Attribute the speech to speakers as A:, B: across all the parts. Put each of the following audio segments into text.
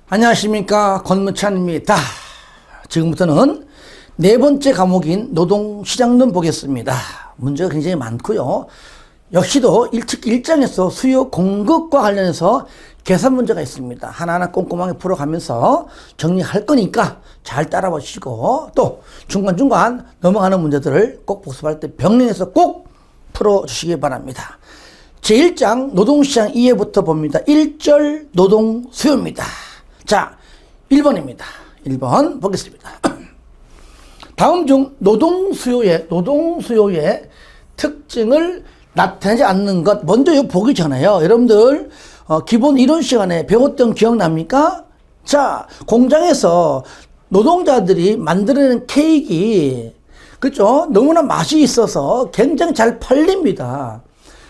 A: 안녕하십니까, 권무찬입니다. 지금부터는 네 번째 과목인 노동시장론 보겠습니다. 문제가 굉장히 많고요. 역시도 특히 1장에서 수요 공급과 관련해서 계산 문제가 있습니다. 하나하나 꼼꼼하게 풀어가면서 정리할 거니까 잘 따라보시고, 또 중간중간 넘어가는 문제들을 꼭 복습할 때 병행해서 꼭 풀어주시기 바랍니다. 제1장 노동시장 이해부터 봅니다. 1절 노동 수요입니다. 자, 1번입니다. 1번 보겠습니다. 다음 중 노동 수요의 특징을 나타내지 않는 것, 먼저 이거 보기 전에요. 여러분들 기본 이론 시간에 배웠던 기억납니까? 자, 공장에서 노동자들이 만들어낸 케이크, 그죠? 너무나 맛이 있어서 굉장히 잘 팔립니다.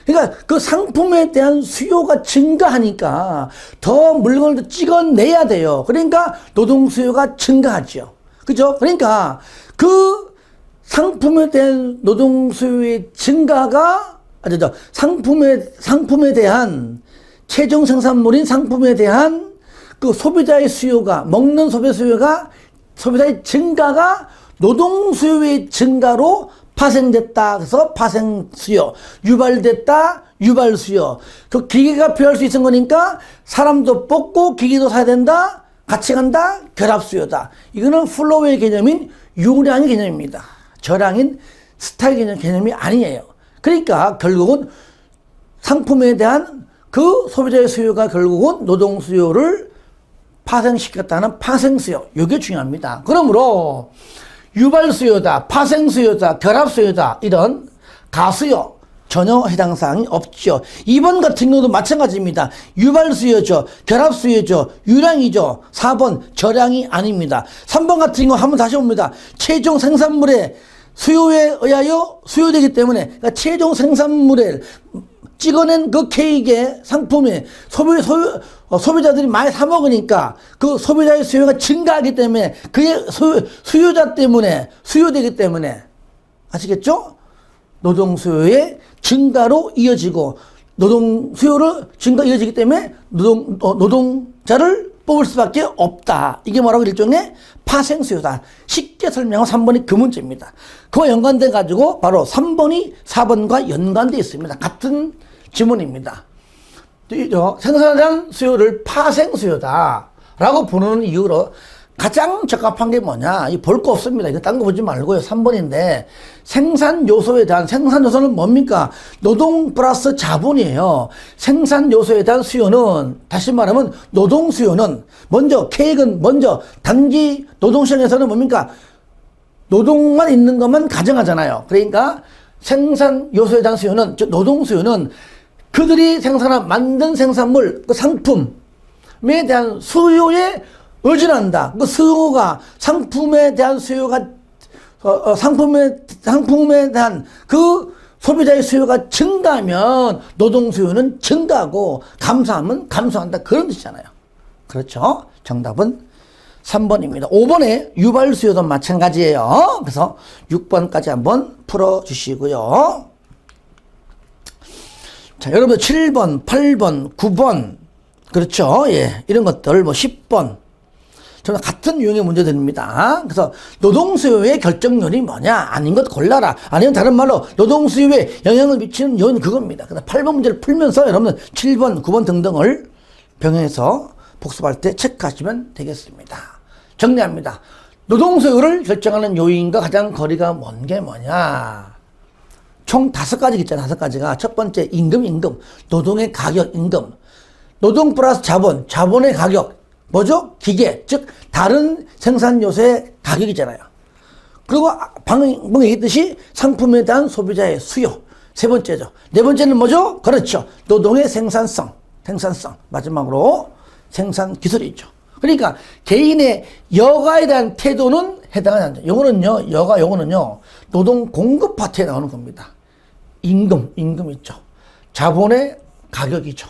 A: 그러니까 그 상품에 대한 수요가 증가하니까 더 물건을 찍어내야 돼요. 그러니까 노동 수요가 증가하죠. 그죠? 그러니까 그 상품에 대한 노동 수요의 증가가, 상품에 대한 최종 생산물인 상품에 대한 그 소비자의 수요가, 먹는 소비자의 증가가 노동 수요의 증가로 파생됐다. 그래서 파생 수요, 유발됐다. 유발 수요. 그 기계가 필요할 수 있는 거니까 사람도 뽑고 기계도 사야 된다. 같이 간다. 결합 수요다. 이거는 플로우의 개념인 유량의 개념입니다. 저량인 스타일 개념이 아니에요. 그러니까 결국은 상품에 대한 그 소비자의 수요가 결국은 노동 수요를 파생시켰다는 파생 수요. 이게 중요합니다. 그러므로 유발 수요다, 파생 수요다, 결합 수요다, 이런 가수요 전혀 해당 사항이 없죠. 2번 같은 경우도 마찬가지입니다. 유발 수요죠, 결합 수요죠, 유량이죠. 4번 저량이 아닙니다. 3번 같은 경우 한번 다시 봅니다. 최종 생산물의 수요에 의하여 수요되기 때문에, 그러니까 최종 생산물에 찍어낸 그 케이크의 상품이 소비자들이 많이 사 먹으니까 그 소비자의 수요가 증가하기 때문에 그의 수요자 때문에 수요되기 때문에, 아시겠죠? 노동 수요의 증가로 이어지고 노동 수요를 증가 이어지기 때문에 노동자를 뽑을 수밖에 없다. 이게 뭐라고? 일종의 파생 수요다. 쉽게 설명한 3번이 그 문제입니다. 그와 연관돼 가지고 바로 3번이 4번과 연관되어 있습니다. 같은 지문입니다. 생산에 대한 수요를 파생 수요다 라고 부르는 이유로 가장 적합한 게 뭐냐? 볼 거 없습니다. 이거 딴 거 보지 말고요. 3번인데, 생산 요소에 대한, 생산 요소는 뭡니까? 노동 플러스 자본이에요. 생산 요소에 대한 수요는, 다시 말하면 노동 수요는, 먼저 케이크는 먼저 단기 노동시장에서는 뭡니까? 노동만 있는 것만 가정하잖아요. 그러니까 생산 요소에 대한 수요는, 즉 노동 수요는 그들이 만든 생산물, 그 상품에 대한 수요에 의존한다. 그 수요가, 상품에 대한 수요가, 상품에 대한 그 소비자의 수요가 증가하면 노동 수요는 증가하고 감소하면 감소한다. 그런 뜻이잖아요. 그렇죠? 정답은 3번입니다. 5번에 유발 수요도 마찬가지예요. 그래서 6번까지 한번 풀어주시고요. 자, 여러분들 7번, 8번, 9번, 그렇죠? 예. 이런 것들, 10번. 저는 같은 유형의 문제들입니다. 그래서 노동수요의 결정률이 뭐냐? 아닌 것 골라라. 아니면 다른 말로 노동수요에 영향을 미치는 요인 그겁니다. 그래서 8번 문제를 풀면서 여러분들 7번, 9번 등등을 병행해서 복습할 때 체크하시면 되겠습니다. 정리합니다. 노동수요를 결정하는 요인과 가장 거리가 먼 게 뭐냐? 총 5가지 있잖아요. 5가지가. 첫 번째, 임금. 노동의 가격, 임금. 노동 플러스 자본의 가격. 뭐죠? 기계, 즉 다른 생산 요소의 가격이잖아요. 그리고 방금 얘기했듯이 상품에 대한 소비자의 수요. 세 번째죠. 네 번째는 뭐죠? 그렇죠. 노동의 생산성. 마지막으로 생산 기술이죠. 그러니까 개인의 여가에 대한 태도는 해당하지 않죠. 요거는요, 노동 공급 파트에 나오는 겁니다. 임금 있죠. 자본의 가격이죠.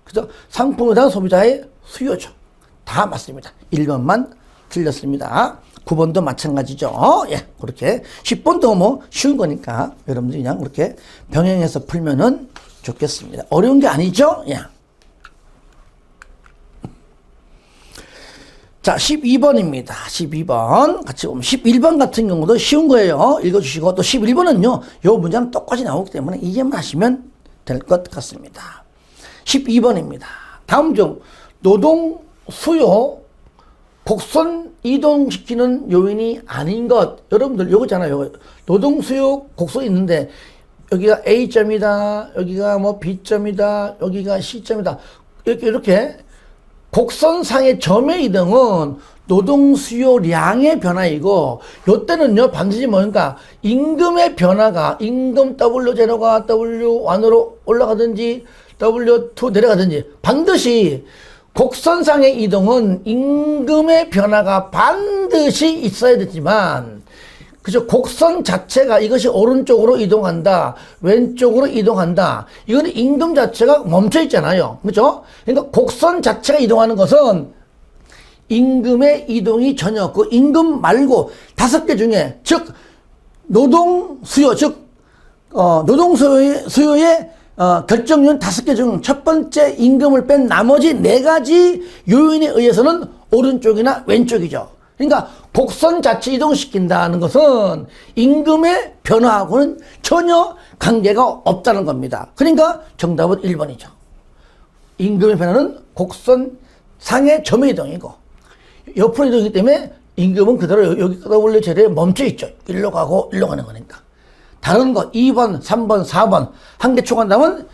A: 그래서 상품에 대한 소비자의 수요죠. 다 맞습니다. 1번만 틀렸습니다. 9번도 마찬가지죠. 예, 그렇게. 10번도 쉬운 거니까 여러분들 그냥 그렇게 병행해서 풀면은 좋겠습니다. 어려운 게 아니죠? 예. 자, 12번입니다. 12번. 같이 보면 11번 같은 경우도 쉬운 거예요. 읽어주시고 또 11번은요. 요 문제는 똑같이 나오기 때문에 이해만 하시면 될 것 같습니다. 12번입니다. 다음 중 노동 수요 곡선 이동시키는 요인이 아닌 것. 여러분들 요거잖아요. 노동 수요 곡선이 있는데 여기가 A점이다. 여기가 뭐 B점이다. 여기가 C점이다. 이렇게 곡선상의 점의 이동은 노동 수요량의 변화이고 요때는요 반드시 뭐니까 임금의 변화가 임금 W0가 W1으로 올라가든지 W2 내려가든지 반드시 곡선상의 이동은 임금의 변화가 반드시 있어야 되지만 그죠? 곡선 자체가 이것이 오른쪽으로 이동한다, 왼쪽으로 이동한다. 이거는 임금 자체가 멈춰 있잖아요. 그죠? 그러니까 곡선 자체가 이동하는 것은 임금의 이동이 전혀 없고 임금 말고 5개 중에 즉 노동 수요, 즉 노동 수요의 결정요인 5개 중 첫 번째 임금을 뺀 나머지 4가지 요인에 의해서는 오른쪽이나 왼쪽이죠. 그러니까 곡선 자체 이동시킨다는 것은 임금의 변화하고는 전혀 관계가 없다는 겁니다. 그러니까 정답은 1번이죠. 임금의 변화는 곡선상의 점의 이동이고 옆으로 이동이기 때문에 임금은 그대로 여기 W 자리에 멈춰 있죠. 일로 가고 일로 가는 거니까. 다른 거 2번, 3번, 4번 한 개 초과한다면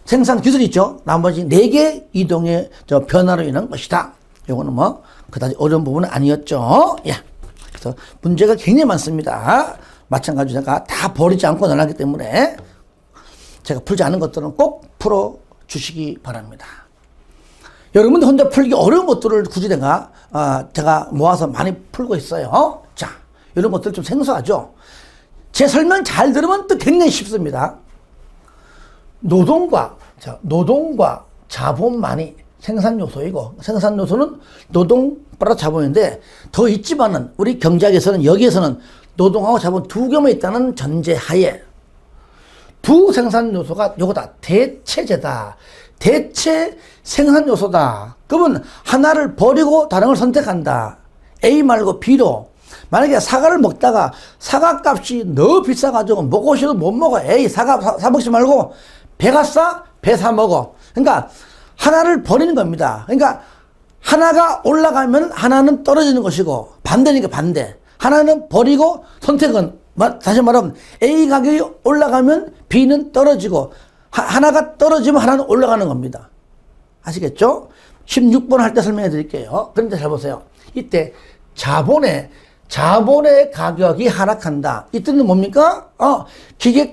A: 생산 기술이 있죠. 나머지 4개 이동의 변화로 인한 것이다. 요거는 뭐 그다지 어려운 부분은 아니었죠. 예. 그래서 문제가 굉장히 많습니다. 마찬가지로 제가 다 버리지 않고 나가기 때문에 제가 풀지 않은 것들은 꼭 풀어 주시기 바랍니다. 여러분들 혼자 풀기 어려운 것들을 굳이 제가 모아서 많이 풀고 있어요. 자, 이런 것들 좀 생소하죠. 제 설명 잘 들으면 또 굉장히 쉽습니다. 노동과 자본만이 생산 요소이고 생산 요소는 노동 플러스 자본인데 더 있지만은 우리 경제학에서는 여기에서는 노동하고 자본 2개만 있다는 전제하에 두 생산 요소가 요거다. 대체제다. 대체 생산 요소다. 그러면 하나를 버리고 다른 걸 선택한다. A 말고 B로. 만약에 사과를 먹다가 사과 값이 너무 비싸가지고 먹고 싶어도 못 먹어. 에이, 사과 사 먹지 말고 배가 싸? 배 사 먹어. 그러니까 하나를 버리는 겁니다. 그러니까 하나가 올라가면 하나는 떨어지는 것이고 반대니까 반대. 하나는 버리고 선택은 다시 말하면 A 가격이 올라가면 B는 떨어지고 하나가 떨어지면 하나는 올라가는 겁니다. 아시겠죠? 16번 할 때 설명해 드릴게요. 그런데 잘 보세요. 이때 자본의 가격이 하락한다. 이 뜻은 뭡니까? 기계가